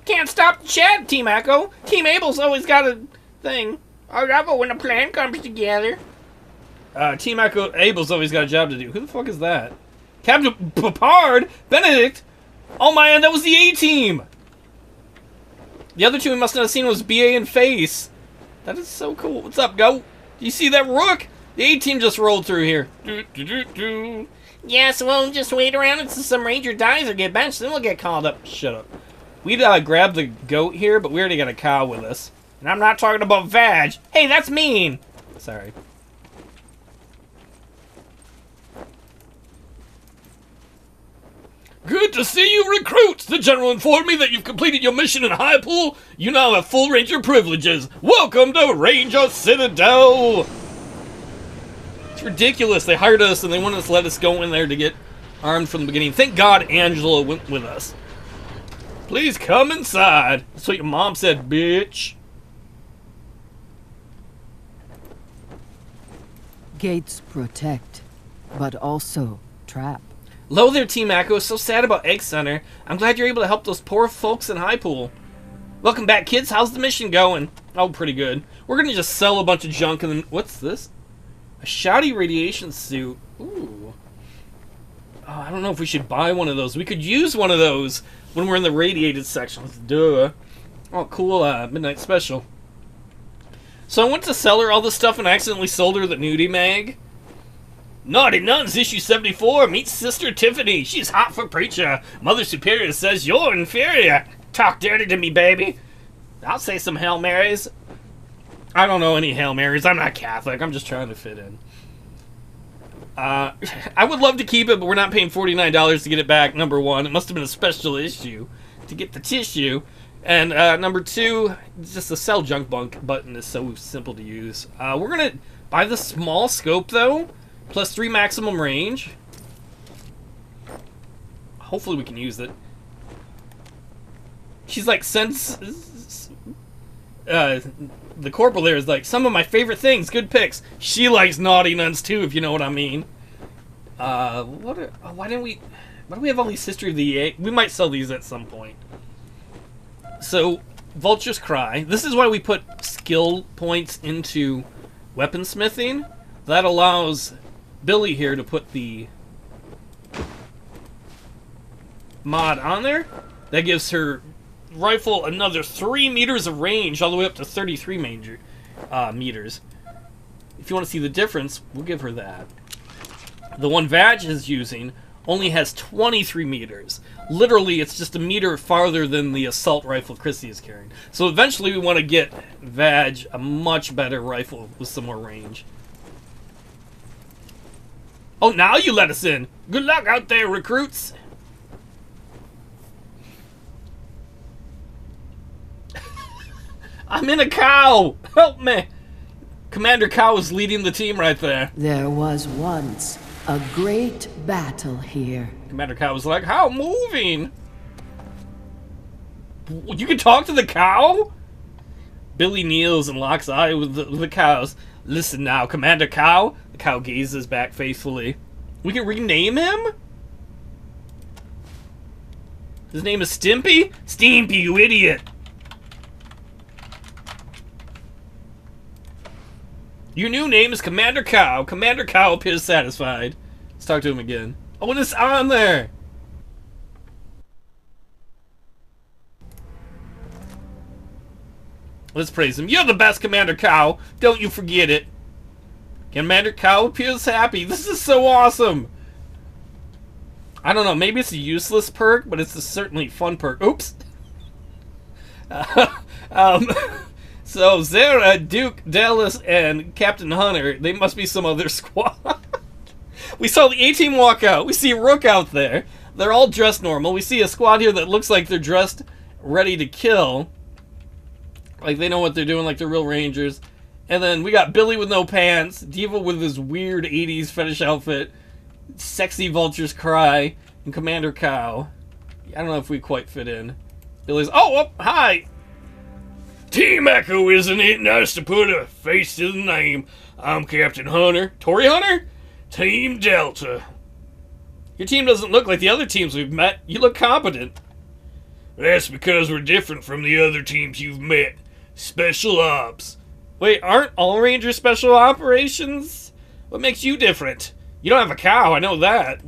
Can't stop the chat, Team Echo. Team Abel's always got a thing. I love it when a plan comes together. Team Echo Abel's always got a job to do. Who the fuck is that? Captain Papard? Benedict? Oh man, that was the A-Team! The other two we must not have seen was BA and Face. That is so cool. What's up, Go? You see that Rook? The A-Team just rolled through here. Yeah, so we'll just wait around until some ranger dies or get benched, then we'll get called up. Shut up. We'd grab the goat here, but we already got a cow with us. And I'm not talking about Vag. Hey, that's mean! Sorry. Good to see you, recruits! The General informed me that you've completed your mission in High Pool. You now have full Ranger privileges. Welcome to Ranger Citadel! It's ridiculous. They hired us and they wanted us to let us go in there to get armed from the beginning. Thank God Angela went with us. Please come inside. That's what your mom said, bitch. Gates protect, but also trap. Hello there, Team Echo. So sad about Egg Center. I'm glad you're able to help those poor folks in High Pool. Welcome back, kids. How's the mission going? Oh, pretty good. We're gonna just sell a bunch of junk and then... What's this? A shoddy radiation suit. Ooh. Oh, I don't know if we should buy one of those. We could use one of those when we're in the radiated sections. Duh. Oh, cool. Midnight Special. So I went to sell her all this stuff and accidentally sold her the nudie mag. Naughty Nuns, issue 74. Meet Sister Tiffany. She's hot for preacher. Mother Superior says you're inferior. Talk dirty to me, baby. I'll say some Hail Marys. I don't know any Hail Marys. I'm not Catholic. I'm just trying to fit in. I would love to keep it, but we're not paying $49 to get it back, number one. It must have been a special issue to get the tissue. And number two, just the sell junk bunk button is so simple to use. We're going to buy the small scope, though, plus 3 maximum range. Hopefully we can use it. She's like, the corporal there is like, some of my favorite things, good picks. She likes Naughty Nuns too, if you know what I mean. Why do we have all these History of the EA? We might sell these at some point. So, Vulture's Cry. This is why we put skill points into weaponsmithing. That allows Billy here to put the mod on there. That gives her rifle another 3 meters of range, all the way up to 33 meters. If you want to see the difference, we'll give her that. The one Vag is using only has 23 meters. Literally, it's just a meter farther than the assault rifle Chrissy is carrying. So eventually we want to get Vag a much better rifle with some more range. Oh, now you let us in. Good luck out there, recruits. I'm in a cow! Help me! Commander Cow is leading the team right there. There was once a great battle here. Commander Cow was like, how moving? You can talk to the cow? Billy kneels and locks eye with the cows. Listen now, Commander Cow. The cow gazes back faithfully. We can rename him? His name is Stimpy? Stimpy, you idiot! Your new name is Commander Cow. Commander Cow appears satisfied. Let's talk to him again. Oh, and it's on there! Let's praise him. You're the best, Commander Cow. Don't you forget it. Commander Cow appears happy. This is so awesome. I don't know. Maybe it's a useless perk, but it's a certainly fun perk. Oops. So Zara, Duke, Dallas, and Captain Hunter, they must be some other squad. We saw the A-Team walk out. We see Rook out there. They're all dressed normal. We see a squad here that looks like they're dressed ready to kill. Like they know what they're doing, like they're real rangers. And then we got Billy with no pants, Diva with his weird 80s fetish outfit, Sexy Vulture's Cry, and Commander Cow. I don't know if we quite fit in. Billy's, oh, hi! Team Echo, isn't it? Nice to put a face to the name. I'm Captain Hunter. Tory Hunter? Team Delta. Your team doesn't look like the other teams we've met. You look competent. That's because we're different from the other teams you've met. Special ops. Wait, aren't all Rangers special operations? What makes you different? You don't have a cow, I know that.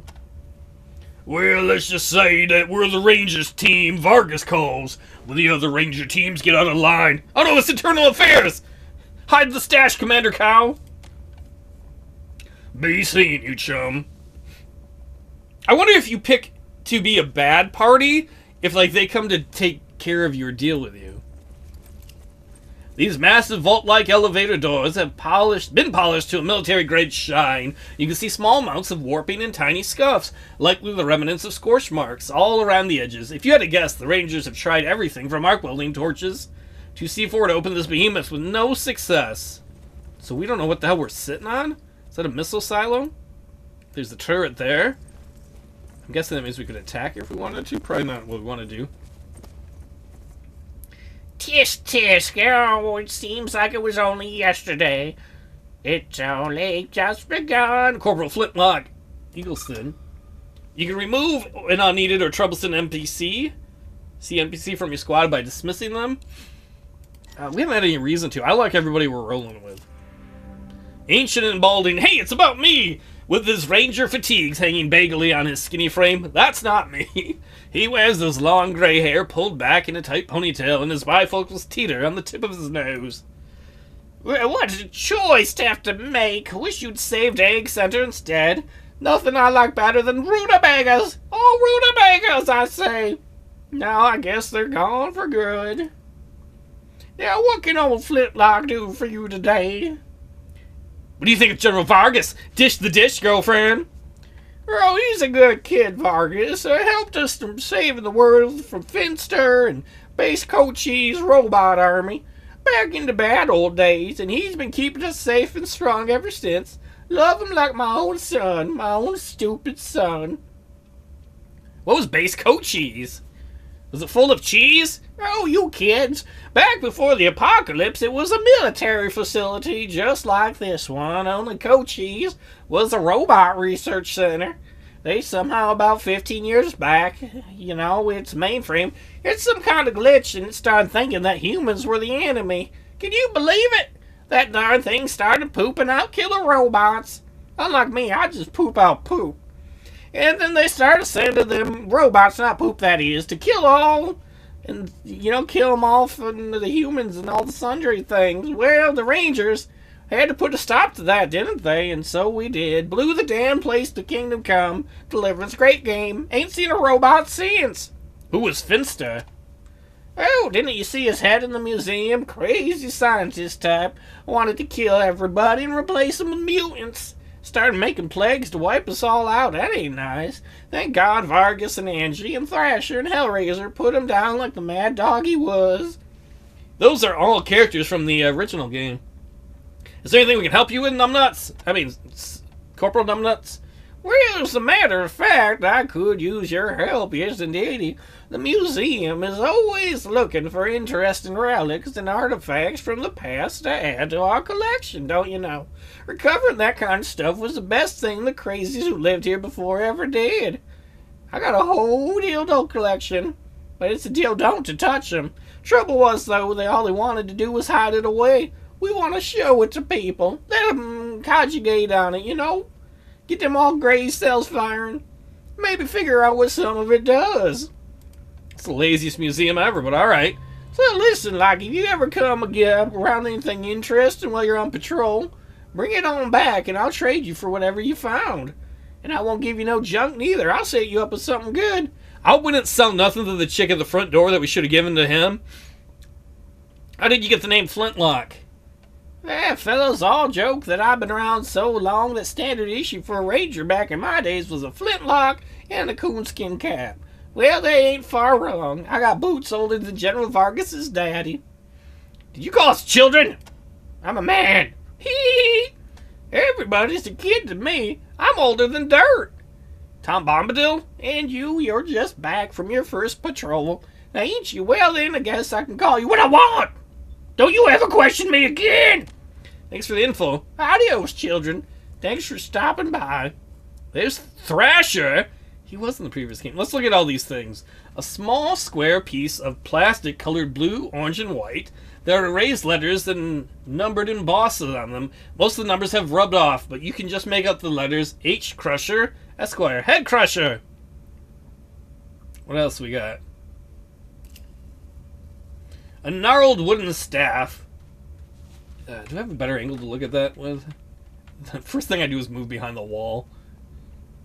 Well, let's just say that we're the Rangers team Vargas calls when the other Ranger teams get out of line. Oh no, it's internal affairs! Hide the stash, Commander Cow! Be seeing you, chum. I wonder if you pick to be a bad party, if like they come to take care of your deal with you. These massive vault-like elevator doors have been polished to a military-grade shine. You can see small amounts of warping and tiny scuffs, likely the remnants of scorch marks, all around the edges. If you had to guess, the Rangers have tried everything from arc welding torches to C4 to open this behemoth with no success. So we don't know what the hell we're sitting on? Is that a missile silo? There's the turret there. I'm guessing that means we could attack if we wanted to. Probably not what we want to do. Tisk tisk, oh, it seems like it was only yesterday. It's only just begun. Corporal Flintlock Eagleston. You can remove an unneeded or troublesome NPC. See NPC from your squad by dismissing them. We haven't had any reason to. I like everybody we're rolling with. Ancient and balding. Hey, it's about me! With his ranger fatigues hanging bagely on his skinny frame. That's not me. He wears his long gray hair pulled back in a tight ponytail and his bifocals teeter on the tip of his nose. Well, what a choice to have to make. Wish you'd saved Egg Center instead. Nothing I like better than rutabagas. Oh, rutabagas, I say. Now I guess they're gone for good. Now, what can old Flintlock do for you today? What do you think of General Vargas? Dish the dish, girlfriend. Oh, he's a good kid, Vargas. Helped us from saving the world from Finster and Base Cochise robot army back in the bad old days, and he's been keeping us safe and strong ever since. Love him like my own son, my own stupid son. What was Base Cochise? Was it full of cheese? Oh, you kids. Back before the apocalypse, it was a military facility just like this one, only Cochise was a robot research center. They somehow, about 15 years back, you know, its mainframe, it's some kind of glitch, and it started thinking that humans were the enemy. Can you believe it? That darn thing started pooping out killer robots. Unlike me, I just poop out poop. And then they started sending them robots, not poop that is, to kill all, and, you know, kill them all from the humans and all the sundry things. Well, the Rangers had to put a stop to that, didn't they? And so we did. Blew the damn place to Kingdom Come. Deliverance, great game. Ain't seen a robot since. Who was Finster? Oh, didn't you see his head in the museum? Crazy scientist type. Wanted to kill everybody and replace them with mutants. Started making plagues to wipe us all out. That ain't nice. Thank God Vargas and Angie and Thrasher and Hellraiser put him down like the mad dog he was. Those are all characters from the original game. Is there anything we can help you with, Numbnuts? I mean, Corporal Numbnuts? Well, as a matter of fact, I could use your help, yes indeedy. The museum is always looking for interesting relics and artifacts from the past to add to our collection, don't you know? Recovering that kind of stuff was the best thing the crazies who lived here before ever did. I got a whole dildo collection, but it's a deal don't to touch them. Trouble was, though, all they wanted to do was hide it away. We want to show it to people. Let them conjugate on it, you know? Get them all gray cells firing. Maybe figure out what some of it does. It's the laziest museum ever, but alright. So listen, like, if you ever come around anything interesting while you're on patrol, bring it on back and I'll trade you for whatever you found. And I won't give you no junk neither. I'll set you up with something good. I wouldn't sell nothing to the chick at the front door that we should have given to him. How did you get the name Flintlock? Fellas all joke that I've been around so long that standard issue for a ranger back in my days was a flintlock and a coonskin cap. Well, they ain't far wrong. I got boots older than General Vargas's daddy. Did you call us children? I'm a man. Hee. Everybody's a kid to me. I'm older than dirt. Tom Bombadil? And you're just back from your first patrol. Now ain't you? Well then, I guess I can call you what I want. Don't you ever question me again. Thanks for the info. Adios, children. Thanks for stopping by. There's Thrasher. He was in the previous game. Let's look at all these things. A small square piece of plastic colored blue, orange, and white. There are raised letters and numbered embosses on them. Most of the numbers have rubbed off, but you can just make out the letters H. Crusher, Esquire, Head Crusher. What else we got? A gnarled wooden staff. Do I have a better angle to look at that with? The first thing I do is move behind the wall.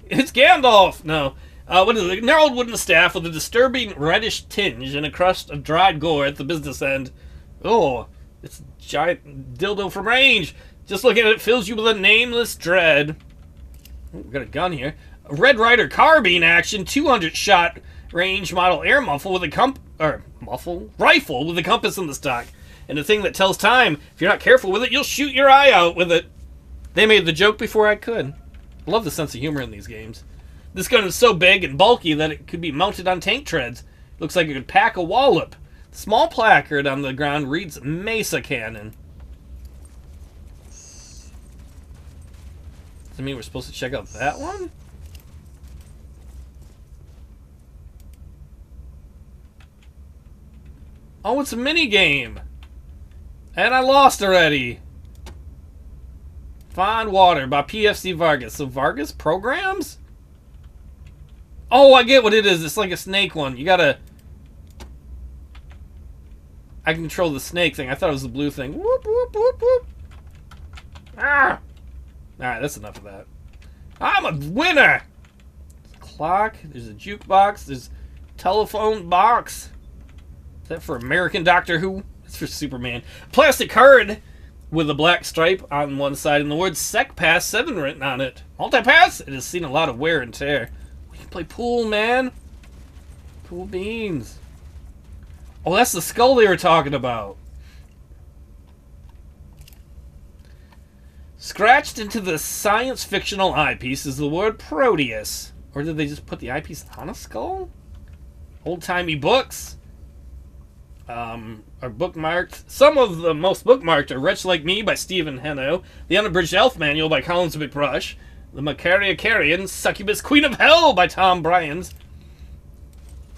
It's Gandalf! No. What is it? A gnarled wooden staff with a disturbing reddish tinge and a crust of dried gore at the business end. Oh, it's a giant dildo from range. Just looking at it fills you with a nameless dread. Oh, we got a gun here. A Red Ryder carbine action 200-shot range model air muffle with a rifle with a compass in the stock. And a thing that tells time. If you're not careful with it, you'll shoot your eye out with it. They made the joke before I could. I love the sense of humor in these games. This gun is so big and bulky that it could be mounted on tank treads. Looks like it could pack a wallop. The small placard on the ground reads Mesa Cannon. Does that mean we're supposed to check out that one? Oh, it's a mini game. And I lost already. Find Water by PFC Vargas. So Vargas programs? Oh, I get what it is. It's like a snake one. You gotta... I can control the snake thing. I thought it was the blue thing. Whoop, whoop, whoop, whoop. Ah! Alright, that's enough of that. I'm a winner! There's a clock. There's a jukebox. There's a telephone box. Is that for American Doctor Who? That's for Superman. Plastic card with a black stripe on one side and the words Sec Pass 7 written on it. Multi-pass? It has seen a lot of wear and tear. We can play pool, man. Pool beans. Oh, that's the skull they were talking about. Scratched into the science-fictional eyepiece is the word Proteus. Or did they just put the eyepiece on a skull? Old-timey books. Are bookmarked. Some of the most bookmarked are Wretch Like Me by Stephen Heno, The Unabridged Elf Manual by Collins McBrush, The Macaria Carrion, Succubus Queen of Hell by Tom Bryans.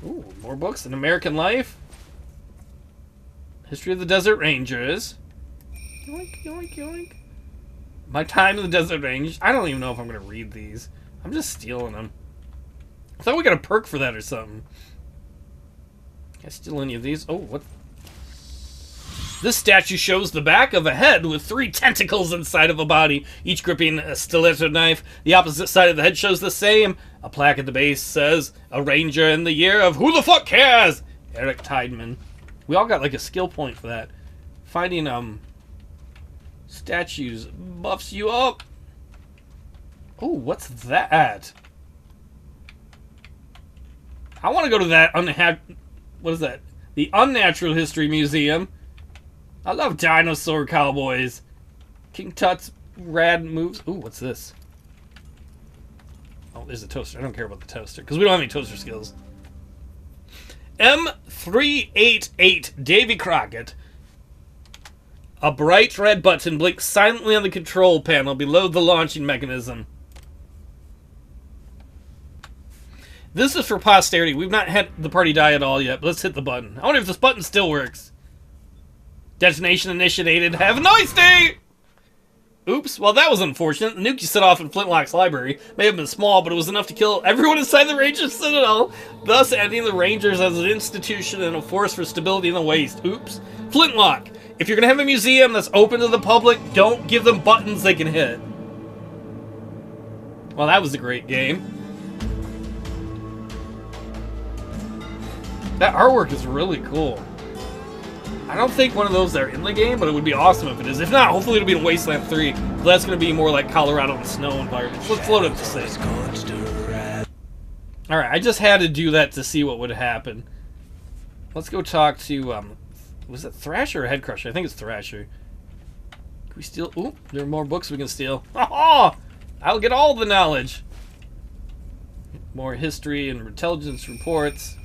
Ooh, more books. An American Life. History of the Desert Rangers. Yoink, yoink, yoink. My Time in the Desert Range. I don't even know if I'm going to read these. I'm just stealing them. I thought we got a perk for that or something. Can I steal any of these? Oh, what? This statue shows the back of a head with 3 tentacles inside of a body, each gripping a stiletto knife. The opposite side of the head shows the same. A plaque at the base says, "A Ranger in the year of who the fuck cares?" Eric Tideman. We all got like a skill point for that. Finding statues buffs you up. Oh, what's that? I want to go to that what is that? The Unnatural History Museum. I love dinosaur cowboys. King Tut's rad moves. Ooh, what's this? Oh, there's a toaster. I don't care about the toaster because we don't have any toaster skills. M388 Davy Crockett. A bright red button blinks silently on the control panel below the launching mechanism. This is for posterity. We've not had the party die at all yet, but let's hit the button. I wonder if this button still works. Detonation initiated. Have a nice day! Oops, well that was unfortunate. The nuke you set off in Flintlock's library may have been small, but it was enough to kill everyone inside the Rangers Citadel, thus ending the Rangers as an institution and a force for stability in the waste. Oops. Flintlock, if you're going to have a museum that's open to the public, don't give them buttons they can hit. Well, that was a great game. That artwork is really cool. I don't think one of those are in the game, but it would be awesome if it is. If not, hopefully it'll be in Wasteland 3. So that's going to be more like Colorado and snow environments. Let's load up the save. Alright, I just had to do that to see what would happen. Let's go talk to, was it Thrasher or Headcrusher? I think it's Thrasher. Can we steal? Ooh, there are more books we can steal. Oh, I'll get all the knowledge. More history and intelligence reports.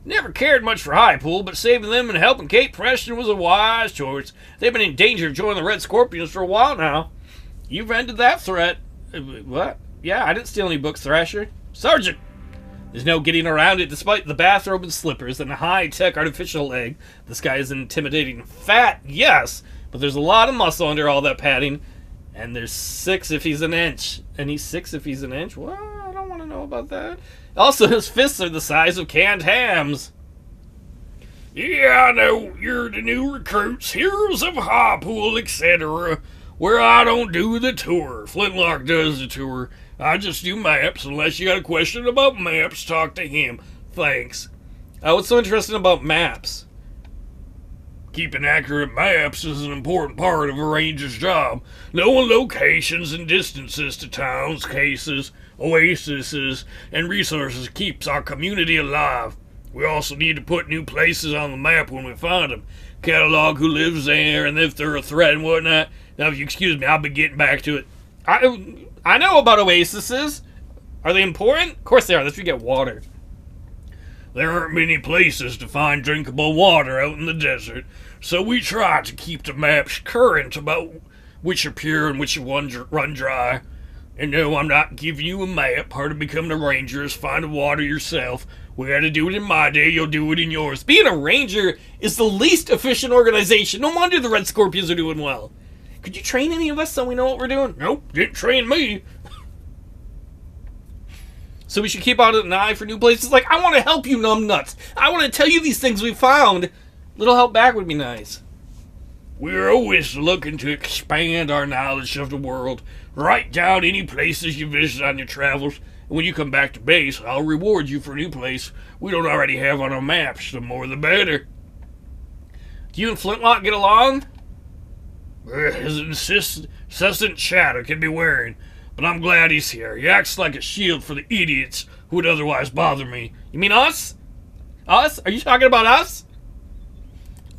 Never cared much for Highpool, but saving them and helping Kate Preston was a wise choice. They've been in danger of joining the Red Scorpions for a while now. You've ended that threat. What? Yeah, I didn't steal any books, Thrasher. Sergeant, There's no getting around it despite the bathrobe and slippers and a high-tech artificial leg. This guy is intimidating. Fat, yes, but there's a lot of muscle under all that padding. And there's 6 if he's an inch. And he's 6 if he's an inch? Well, I don't want to know about that. Also, his fists are the size of canned hams. Yeah, I know. You're the new recruits, heroes of high pool, etc. Where I don't do the tour. Flintlock does the tour. I just do maps. Unless you got a question about maps, talk to him. Thanks. What's so interesting about maps? Keeping accurate maps is an important part of a ranger's job. Knowing locations and distances to towns, cases, oases, and resources keeps our community alive. We also need to put new places on the map when we find them. Catalog who lives there and if they're a threat and whatnot. Now, if you excuse me, I'll be getting back to it. I know about oases. Are they important? Of course they are. That's where you get water. There aren't many places to find drinkable water out in the desert, so we try to keep the maps current about which are pure and which run dry. And no, I'm not giving you a map. Part of becoming a ranger is finding water yourself. We had to do it in my day, you'll do it in yours. Being a ranger is the least efficient organization. No wonder the Red Scorpions are doing well. Could you train any of us so we know what we're doing? Nope, didn't train me. So we should keep out an eye for new places. Like, I want to help you, numbnuts. I want to tell you these things we found. A little help back would be nice. We're always looking to expand our knowledge of the world. Write down any places you visit on your travels, and when you come back to base, I'll reward you for a new place we don't already have on our maps. The more the better. Do you and Flintlock get along? His incessant chatter can be wearing, but I'm glad he's here. He acts like a shield for the idiots who would otherwise bother me. You mean us? Us? Are you talking about us?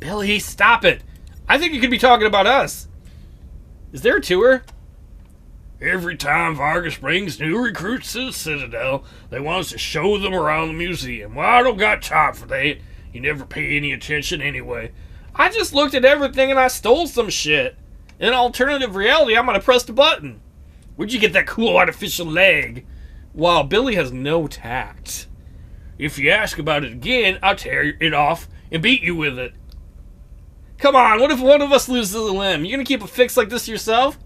Billy, stop it. I think you could be talking about us. Is there a tour? Every time Vargas brings new recruits to the Citadel, they want us to show them around the museum. Well, I don't got time for that. You never pay any attention anyway. I just looked at everything and I stole some shit. In an alternative reality, I'm gonna press the button. Where'd you get that cool artificial leg? Wow, Billy has no tact. If you ask about it again, I'll tear it off and beat you with it. Come on, what if one of us loses a limb? You gonna keep a fix like this yourself?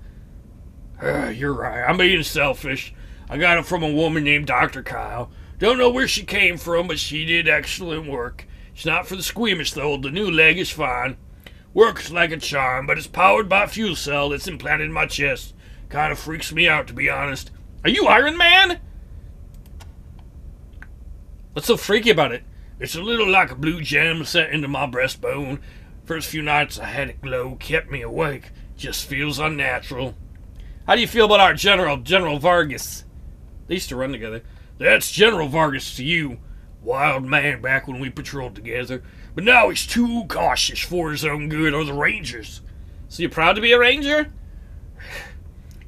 You're right, I'm being selfish. I got it from a woman named Dr. Kyle. Don't know where she came from, but she did excellent work. It's not for the squeamish, though. The new leg is fine. Works like a charm, but it's powered by a fuel cell that's implanted in my chest. Kind of freaks me out, to be honest. Are you Iron Man? What's so freaky about it? It's a little like a blue gem set into my breastbone. First few nights I had it glow, kept me awake. Just feels unnatural. How do you feel about our General Vargas? They used to run together. That's General Vargas to you. Wild man back when we patrolled together. But now he's too cautious for his own good or the Rangers. So you're proud to be a Ranger?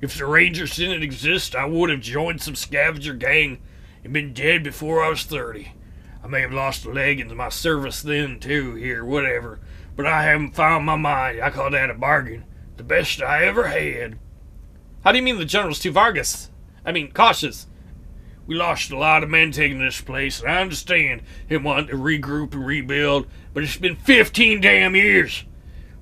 If the Rangers didn't exist, I would have joined some scavenger gang and been dead before I was 30. I may have lost a leg in my service then, too, here, whatever. But I haven't found my mind. I call that a bargain. The best I ever had. How do you mean the General's too cautious? We lost a lot of men taking this place, and I understand him wanting to regroup and rebuild, but it's been 15 damn years.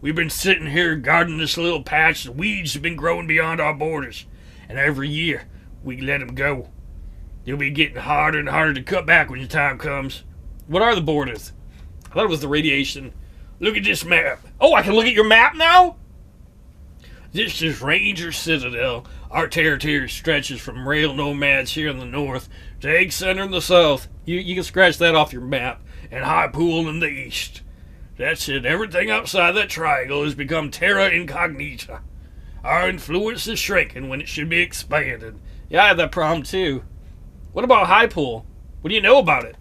We've been sitting here guarding this little patch. The weeds have been growing beyond our borders, and every year we let them go. They'll be getting harder and harder to cut back when the time comes. What are the borders? I thought it was the radiation. Look at this map. Oh, I can look at your map now? This is Ranger Citadel. Our territory stretches from rail nomads here in the north to Egg Center in the south. You can scratch that off your map. And High Pool in the east. That's it. Everything outside that triangle has become terra incognita. Our influence is shrinking when it should be expanded. Yeah, I had that problem too. What about High Pool? What do you know about it?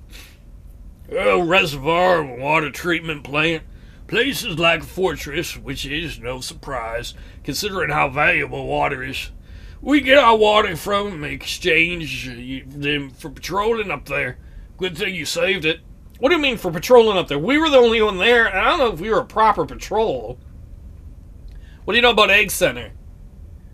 A reservoir and water treatment plant. Places like a fortress, which is no surprise, considering how valuable water is. We get our water from exchange them for patrolling up there. Good thing you saved it. What do you mean for patrolling up there? We were the only one there, and I don't know if we were a proper patrol. What do you know about Egg Center?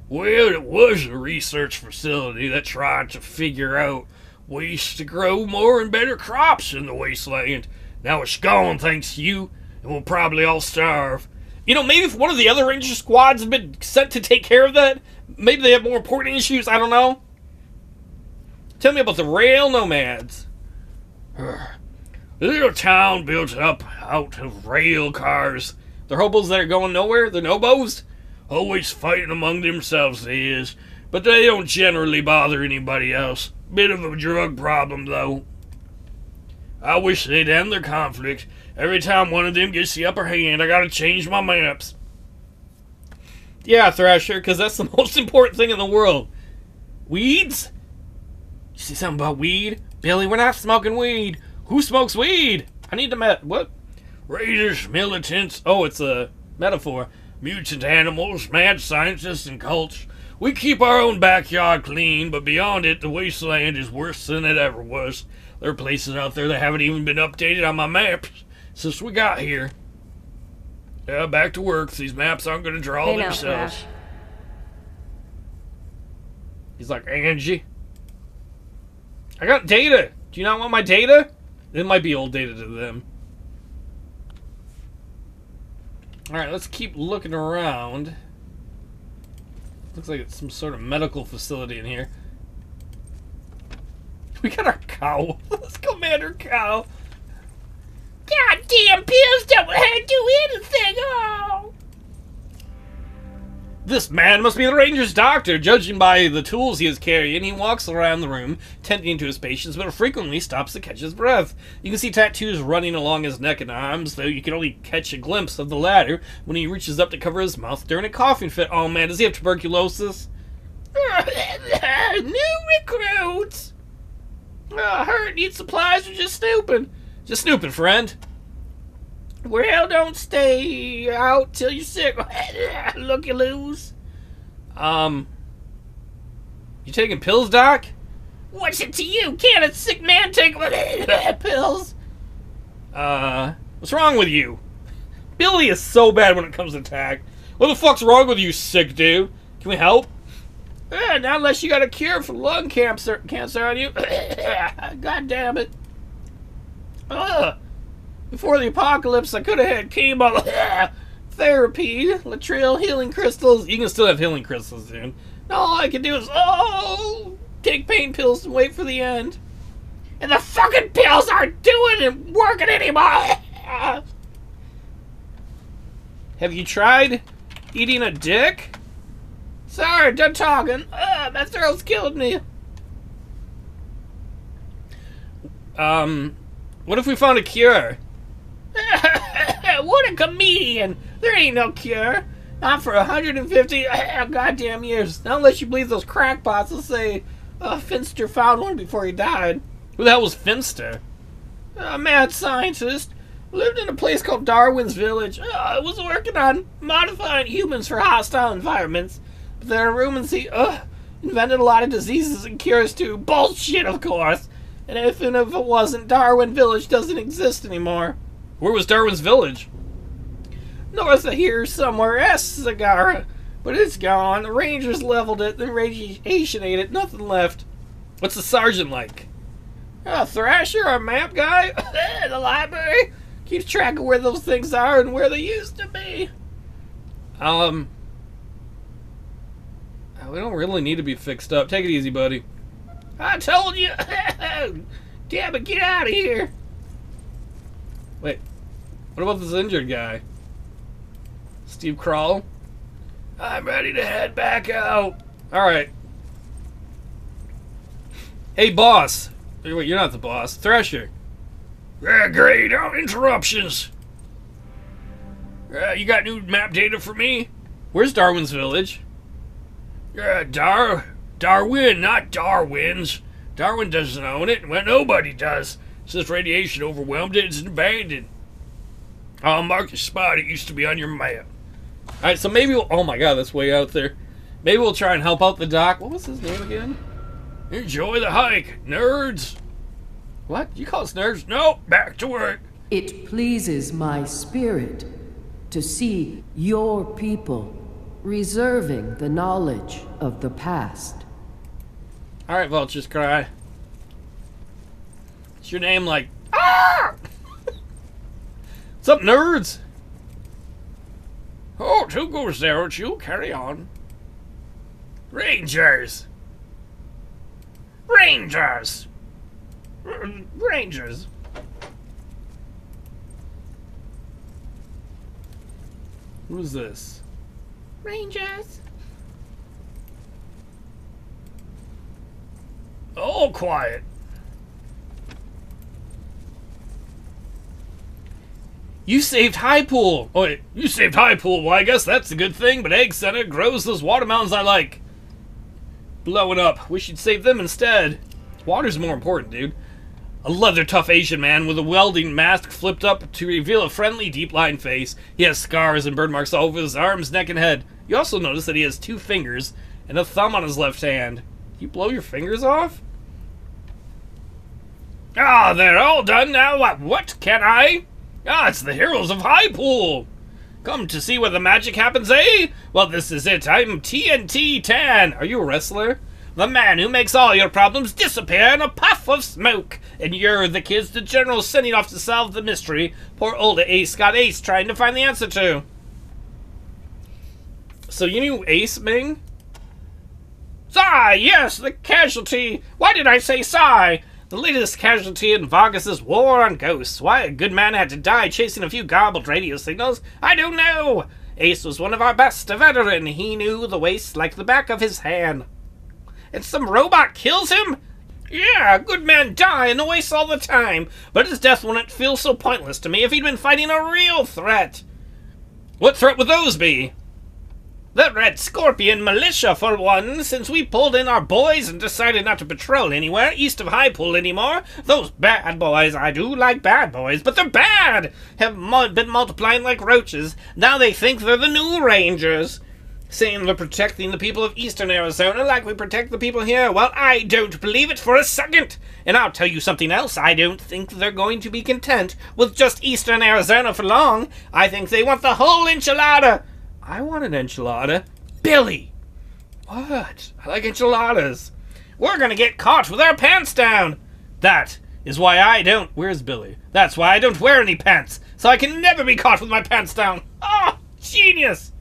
Well, it was a research facility that tried to figure out We used to grow more and better crops in the Wasteland. Now it's gone thanks to you, and we'll probably all starve. You know, maybe if one of the other ranger squads had been sent to take care of that, maybe they have more important issues, I don't know. Tell me about the rail nomads. Little town built up out of rail cars. They're hobos that are going nowhere? They're nobos? Always fighting among themselves, they is. But they don't generally bother anybody else. Bit of a drug problem, though. I wish they'd end their conflict. Every time one of them gets the upper hand, I gotta change my maps. Yeah, Thrasher, because that's the most important thing in the world. Weeds? You see something about weed? Billy, we're not smoking weed. Who smokes weed? I need to what? Raiders, militants, Oh, it's a metaphor. mutant animals, mad scientists, and cults. We keep our own backyard clean, but beyond it, the wasteland is worse than it ever was. There are places out there that haven't even been updated on my maps since we got here. Yeah, back to work. These maps aren't going to draw Hey now, themselves. Thrash. He's like, Angie, I got data. Do you not want my data? It might be old data to them. Alright, let's keep looking around. Looks like it's some sort of medical facility in here. We got our cow. Let's Commander Cow. Goddamn pills don't do anything. Oh. This man must be the ranger's doctor. Judging by the tools he is carrying, he walks around the room, tending to his patients, but frequently stops to catch his breath. You can see tattoos running along his neck and arms, though you can only catch a glimpse of the latter when he reaches up to cover his mouth during a coughing fit. Oh man, does he have tuberculosis? New recruits. Hurt, need supplies, or just snooping? Just snooping, friend. Well, don't stay out till you're sick. Looky loose. You taking pills, Doc? What's it to you? Can't a sick man take pills? What's wrong with you? Billy is so bad when it comes to attack. What the fuck's wrong with you, sick dude? Can we help? Not unless you got a cure for lung cancer on you. God damn it. Before the apocalypse, I could have had chemo, therapy, latrell, healing crystals. You can still have healing crystals, dude. And all I can do is, take pain pills and wait for the end. And the fucking pills aren't doing and working anymore. Have you tried eating a dick? Sorry, done talking. My throat's killed me. What if we found a cure? What a comedian! There ain't no cure. Not for 150 goddamn years. Not unless you believe those crackpots will say Finster found one before he died. Who the hell was Finster? A mad scientist. Lived in a place called Darwin's Village. Was working on modifying humans for hostile environments. But there are rumors he invented a lot of diseases and cures too. Bullshit, of course. And if it wasn't, Darwin Village doesn't exist anymore. Where was Darwin's Village? North of here somewhere, Sagara. But it's gone. The Rangers leveled it, then radiation ate it. Nothing left. What's the sergeant like? Thrasher, our map guy, the library, keeps track of where those things are and where they used to be. We don't really need to be fixed up. Take it easy, buddy. I told you. Damn it, get out of here. Wait, what about this injured guy? Steve Crawl? I'm ready to head back out. Alright. Hey, boss. Wait, you're not the boss. Thrasher. Yeah, great. Interruptions. You got new map data for me? Where's Darwin's Village? Darwin, not Darwin's. Darwin doesn't own it. Well, nobody does. Since radiation overwhelmed it, it's abandoned. I'll mark your spot. It used to be on your map. Alright, so maybe we'll... Oh my god, that's way out there. Maybe we'll try and help out the doc. What was his name again? Enjoy the hike, nerds. What? You call us nerds? No, back to work. It pleases my spirit to see your people reserving the knowledge of the past. Alright, Vultures, cry. Is your name like... Ah! What's up, nerds? Oh, two goes there, you carry on. Rangers! Rangers! Rangers. Who's this? Rangers. All quiet. You saved High Pool! Oh, wait, you saved High Pool. Well, I guess that's a good thing, but Egg Center grows those watermelons I like. Blowing up. Wish you'd save them instead. Water's more important, dude. A leather-tough Asian man with a welding mask flipped up to reveal a friendly, deep-lined face. He has scars and burn marks all over his arms, neck, and head. You also notice that he has 2 fingers and a thumb on his left hand. You blow your fingers off? Ah, they're all done now. What can I? Ah, it's the heroes of High Pool. Come to see where the magic happens, eh? Well, this is it. I'm TNT Tan. Are you a wrestler? The man who makes all your problems disappear in a puff of smoke. And you're the kids the general's sending off to solve the mystery poor old Ace got Ace trying to find the answer to. So you knew Ace, Ming? Sigh, yes, the casualty. Why did I say sigh? The latest casualty in Vargas's war on ghosts. Why a good man had to die chasing a few garbled radio signals, I don't know. Ace was one of our best, a veteran. He knew the waste like the back of his hand. And some robot kills him? Yeah, good men die in the waste all the time, but his death wouldn't feel so pointless to me if he'd been fighting a real threat. What threat would those be? The Red Scorpion militia, for one, since we pulled in our boys and decided not to patrol anywhere east of High Pool anymore. Those bad boys, I do like bad boys, but they're bad, have been multiplying like roaches. Now they think they're the new Rangers, saying they're protecting the people of eastern Arizona like we protect the people here. Well, I don't believe it for a second. And I'll tell you something else. I don't think they're going to be content with just eastern Arizona for long. I think they want the whole enchilada. I want an enchilada. Billy! What? I like enchiladas. We're gonna get caught with our pants down. That is why I don't... Where's Billy? That's why I don't wear any pants, so I can never be caught with my pants down. Oh, genius!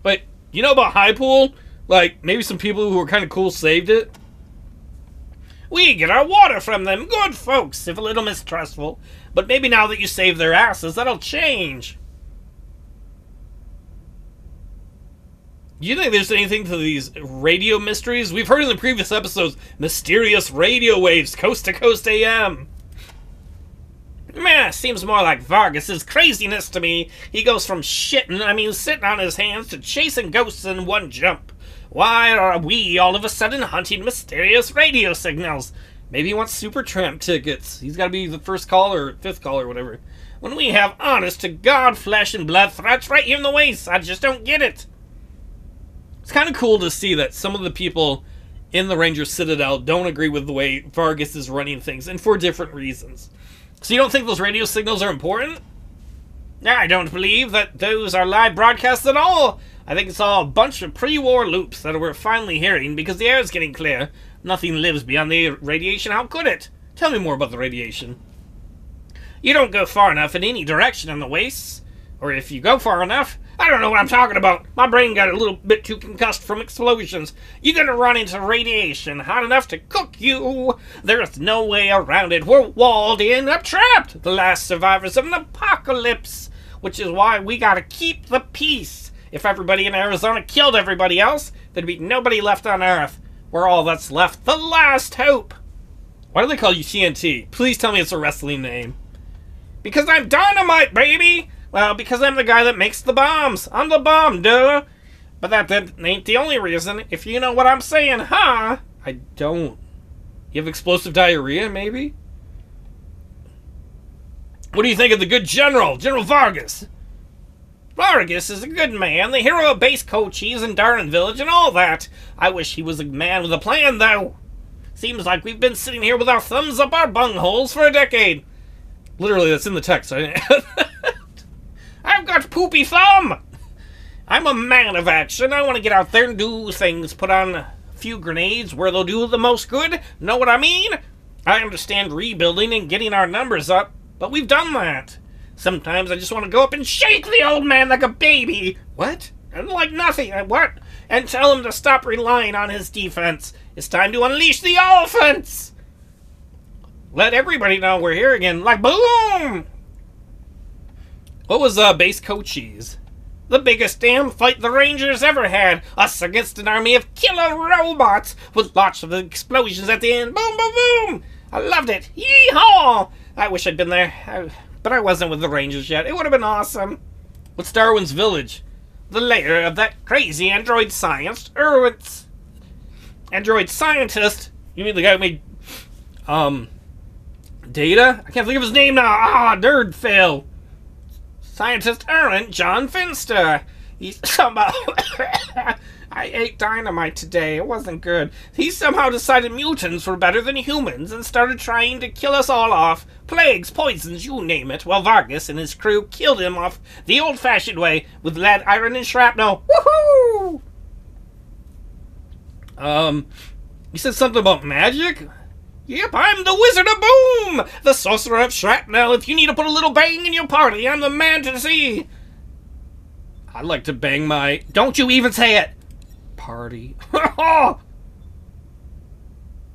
Wait, you know about High Pool? Like, maybe some people who were kind of cool saved it? We get our water from them. Good folks, if a little mistrustful. But maybe now that you saved their asses, that'll change. Do you think there's anything to these radio mysteries? We've heard in the previous episodes, mysterious radio waves, coast to coast AM. Meh, seems more like Vargas's craziness to me. He goes from sitting on his hands to chasing ghosts in one jump. Why are we all of a sudden hunting mysterious radio signals? Maybe he wants Supertramp tickets. He's got to be the first call or 5th call or whatever. When we have honest-to-God flesh and blood threats right here in the waist, I just don't get it. It's kind of cool to see that some of the people in the Ranger Citadel don't agree with the way Vargas is running things, and for different reasons. So you don't think those radio signals are important? I don't believe that those are live broadcasts at all. I think it's all a bunch of pre-war loops that we're finally hearing because the air's getting clear. Nothing lives beyond the radiation. How could it? Tell me more about the radiation. You don't go far enough in any direction in the wastes. Or if you go far enough, I don't know what I'm talking about. My brain got a little bit too concussed from explosions. You're gonna run into radiation hot enough to cook you. There's no way around it. We're walled in, up trapped. The last survivors of an apocalypse. Which is why we gotta keep the peace. If everybody in Arizona killed everybody else, there'd be nobody left on Earth. We're all that's left. The last hope. Why do they call you TNT? Please tell me it's a wrestling name. Because I'm dynamite, baby! Well, because I'm the guy that makes the bombs. I'm the bomb, duh. But that ain't the only reason, if you know what I'm saying, huh? I don't. You have explosive diarrhea, maybe? What do you think of the good general, General Vargas? Vargas is a good man, the hero of base Cochise and Darwin Village and all that. I wish he was a man with a plan, though. Seems like we've been sitting here with our thumbs up our bungholes for a decade. Literally, that's in the text. I've got poopy thumb! I'm a man of action. I want to get out there and do things. Put on a few grenades where they'll do the most good. Know what I mean? I understand rebuilding and getting our numbers up, but we've done that. Sometimes I just want to go up and shake the old man like a baby. What? And like nothing. What? And tell him to stop relying on his defense. It's time to unleash the offense. Let everybody know we're here again. Like boom! What was base Cochise? The biggest damn fight the Rangers ever had. Us against an army of killer robots with lots of explosions at the end. Boom, boom, boom! I loved it. Yee-haw! I wish I'd been there, but I wasn't with the Rangers yet. It would have been awesome. What's Darwin's village? The lair of that crazy android scientist, Irwin's. Android scientist? You mean the guy who made, Data? I can't think of his name now. Ah, nerd fail. Scientist Erwin John Finster. He's somehow... I ate dynamite today. It wasn't good. He somehow decided mutants were better than humans and started trying to kill us all off. Plagues, poisons, you name it. While Vargas and his crew killed him off the old-fashioned way with lead, iron, and shrapnel. Woohoo! You said something about magic? Yep, I'm the Wizard of Boom! The Sorcerer of Shrapnel. If you need to put a little bang in your party, I'm the man to see. I'd like to bang my... Don't you even say it! Party.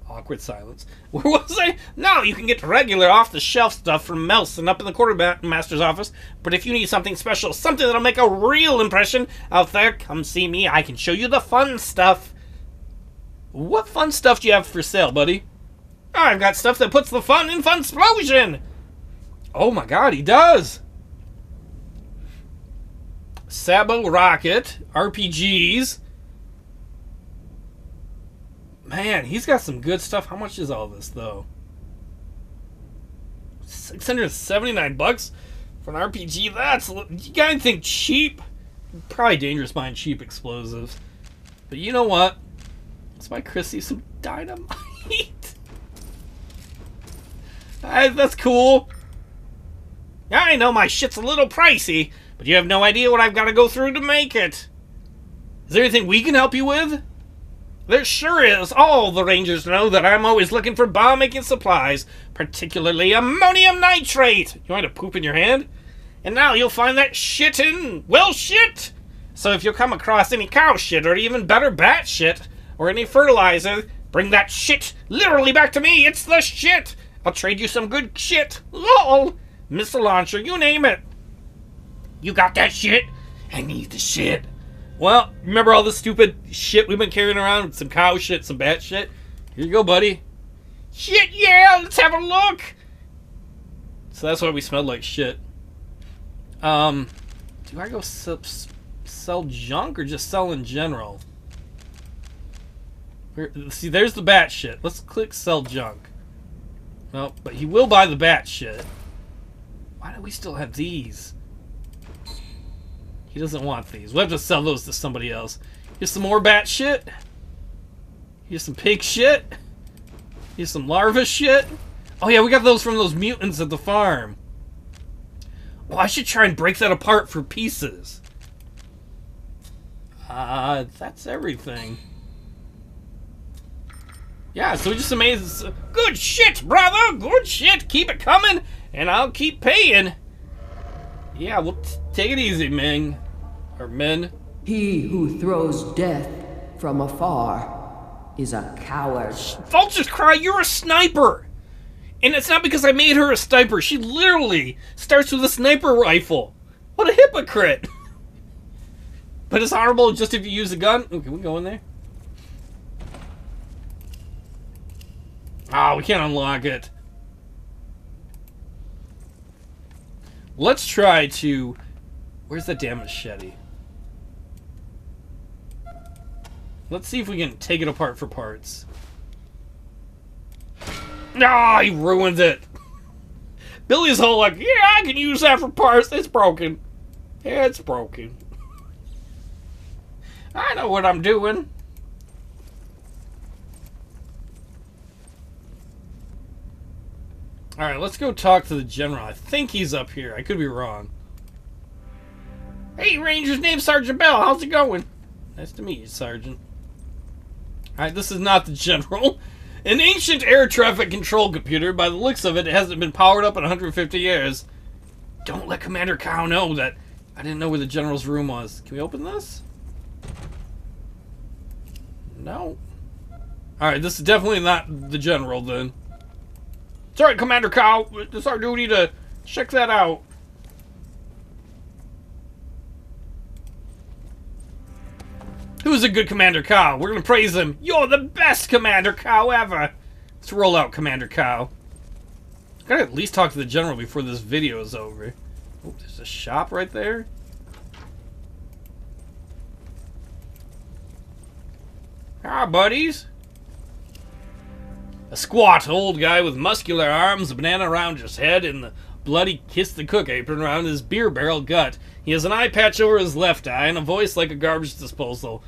Awkward silence. Where was I? No, you can get regular off-the-shelf stuff from Melson up in the quartermaster's office. But if you need something special, something that'll make a real impression out there, come see me. I can show you the fun stuff. What fun stuff do you have for sale, buddy? I've got stuff that puts the fun in Funsplosion! Oh my god, he does! Sabo Rocket, RPGs. Man, he's got some good stuff. How much is all this, though? $679 for an RPG? That's... You gotta think cheap? Probably dangerous buying cheap explosives. But you know what? Let's buy Chrissy some dynamite. That's cool. I know my shit's a little pricey, but you have no idea what I've got to go through to make it. Is there anything we can help you with? There sure is. All the Rangers know that I'm always looking for bomb-making supplies, particularly ammonium nitrate. You want to poop in your hand? And now you'll find that shit in, well, shit. So if you come across any cow shit, or even better, bat shit, or any fertilizer, bring that shit literally back to me. It's the shit. I'll trade you some good shit. LOL. Missile launcher, you name it. You got that shit? I need the shit. Well, remember all the stupid shit we've been carrying around? Some cow shit, some bat shit? Here you go, buddy. Shit, yeah, let's have a look. So that's why we smelled like shit. Do I go sell junk or just sell in general? See, there's the bat shit. Let's click sell junk. No, but he will buy the bat shit. Why do we still have these? He doesn't want these. We'll have to sell those to somebody else. Here's some more bat shit. Here's some pig shit. Here's some larva shit. Oh yeah, we got those from those mutants at the farm. Well, I should try and break that apart for pieces. That's everything. Yeah, so we just amazed. Good shit, brother. Good shit. Keep it coming, and I'll keep paying. Yeah, well, take it easy, Ming. Or Min. He who throws death from afar is a coward. Vultures cry, you're a sniper! And it's not because I made her a sniper. She literally starts with a sniper rifle. What a hypocrite! But it's honorable just if you use a gun. Oh, can we go in there? Ah, we can't unlock it. Let's try to... Where's the damn machete? Let's see if we can take it apart for parts. Ah, he ruined it. Billy's whole like, yeah, I can use that for parts. It's broken. Yeah, it's broken. I know what I'm doing. Alright, let's go talk to the general. I think he's up here. I could be wrong. Hey, Ranger's name's Sergeant Bell. How's it going? Nice to meet you, Sergeant. Alright, this is not the general. An ancient air traffic control computer. By the looks of it, it hasn't been powered up in 150 years. Don't let Commander Cow know that I didn't know where the general's room was. Can we open this? No. Alright, this is definitely not the general then. It's alright, Commander Cow. It's our duty to check that out. Who's a good Commander Cow? We're gonna praise him. You're the best Commander Cow ever. Let's roll out Commander Cow. Gotta at least talk to the general before this video is over. Oh, there's a shop right there. Hi, buddies. A squat old guy with muscular arms, a banana around his head, and the bloody kiss the cook apron around his beer barrel gut. He has an eye patch over his left eye and a voice like a garbage disposal.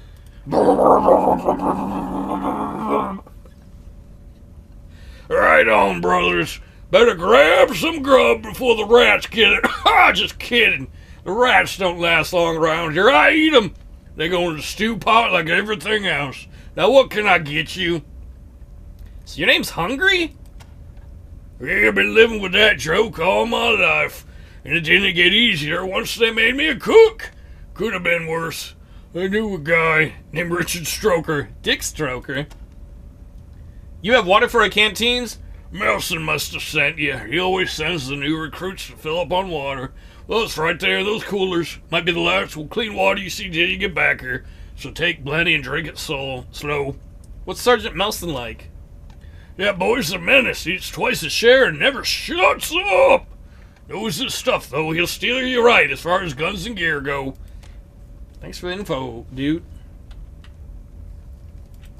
Right on, brothers. Better grab some grub before the rats get it. Ha! Just kidding. The rats don't last long around here. I eat them. They go in the stew pot like everything else. Now what can I get you? So your name's Hungry? Yeah, I've been living with that joke all my life. And it didn't get easier once they made me a cook. Could have been worse. I knew a guy named Richard Stroker. Dick Stroker? You have water for our canteens? Melson must have sent you. He always sends the new recruits to fill up on water. Well, it's right there, those coolers. Might be the last clean water you see till you get back here. So take plenty and drink it slow. What's Sergeant Melson like? That boy's a menace. Eats twice his share and never shuts up. Knows his stuff, though. He'll steal you right as far as guns and gear go. Thanks for the info, dude.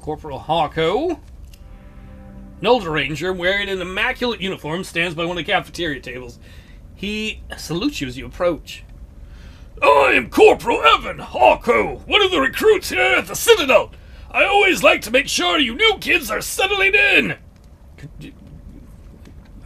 Corporal Hawko. An older ranger wearing an immaculate uniform stands by one of the cafeteria tables. He salutes you as you approach. I am Corporal Evan Hawko, one of the recruits here at the Citadel. I always like to make sure you new kids are settling in.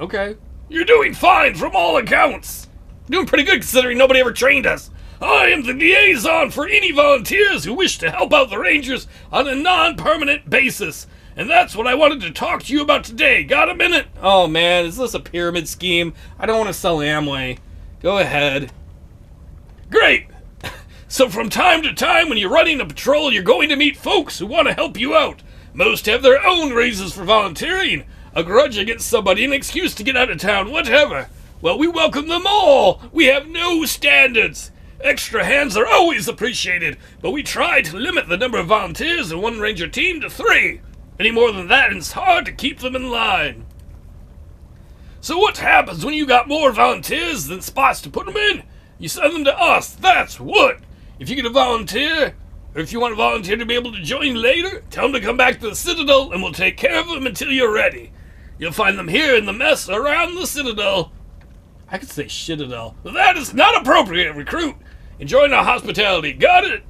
Okay. You're doing fine from all accounts. Doing pretty good considering nobody ever trained us. I am the liaison for any volunteers who wish to help out the Rangers on a non-permanent basis. And that's what I wanted to talk to you about today. Got a minute? Oh man, is this a pyramid scheme? I don't want to sell Amway. Go ahead. Great! So from time to time when you're running a patrol, you're going to meet folks who want to help you out. Most have their own reasons for volunteering. A grudge against somebody, an excuse to get out of town, whatever. Well, we welcome them all. We have no standards. Extra hands are always appreciated, but we try to limit the number of volunteers in one ranger team to 3. Any more than that, and it's hard to keep them in line. So what happens when you got more volunteers than spots to put them in? You send them to us, that's what. If you get a volunteer, or if you want a volunteer to be able to join later, tell them to come back to the Citadel and we'll take care of them until you're ready. You'll find them here in the mess around the Citadel. I could say shitadel. That is not appropriate, recruit. Enjoying our hospitality, got it?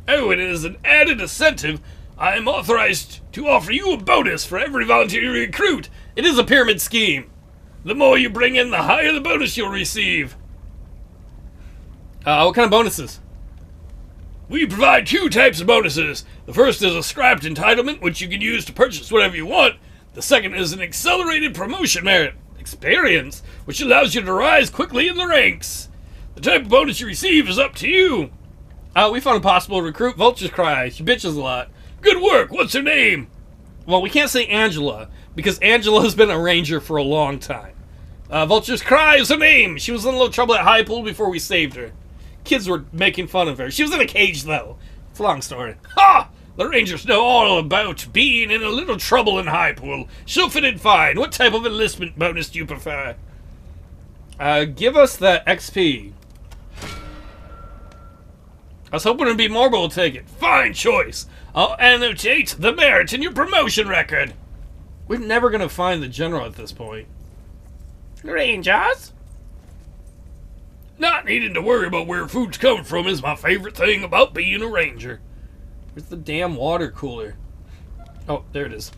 Oh, and as an added incentive, I am authorized to offer you a bonus for every volunteer you recruit. It is a pyramid scheme. The more you bring in, the higher the bonus you'll receive. What kind of bonuses? We provide 2 types of bonuses. The first is a scrapped entitlement, which you can use to purchase whatever you want. The second is an accelerated promotion merit, experience, which allows you to rise quickly in the ranks. The type of bonus you receive is up to you. We found a possible recruit, Vulture's Cry. She bitches a lot. Good work. What's her name? Well, we can't say Angela, because Angela has been a ranger for a long time. Vulture's Cry is her name. She was in a little trouble at High Pool before we saved her. Kids were making fun of her. She was in a cage, though. It's a long story. Ha! The Rangers know all about being in a little trouble in High Pool. She'll fit in fine. What type of enlistment bonus do you prefer? Give us that XP. I was hoping it'd be more, but we'll take it. Fine choice. I'll annotate the merit in your promotion record. We're never going to find the general at this point. Rangers? Not needing to worry about where food's coming from is my favorite thing about being a ranger. Where's the damn water cooler? Oh, there it is.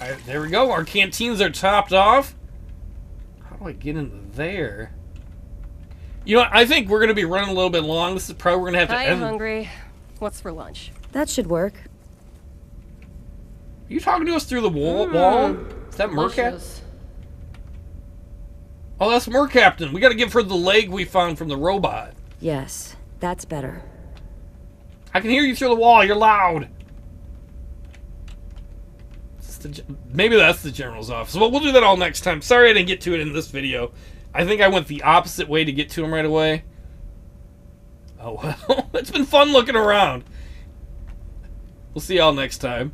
Alright, there we go. Our canteens are topped off. How do I get into there? You know what? I think we're going to be running a little bit long. This is probably we're going to have to I'm hungry. What's for lunch? That should work. Are you talking to us through the wall? Is that Mercap? Delicious. Oh, that's Mercaptain. We gotta give her the leg we found from the robot. Yes, that's better. I can hear you through the wall. You're loud. Maybe that's the general's office. Well, we'll do that all next time. Sorry I didn't get to it in this video. I think I went the opposite way to get to him right away. Oh well. It's been fun looking around. We'll see y'all next time.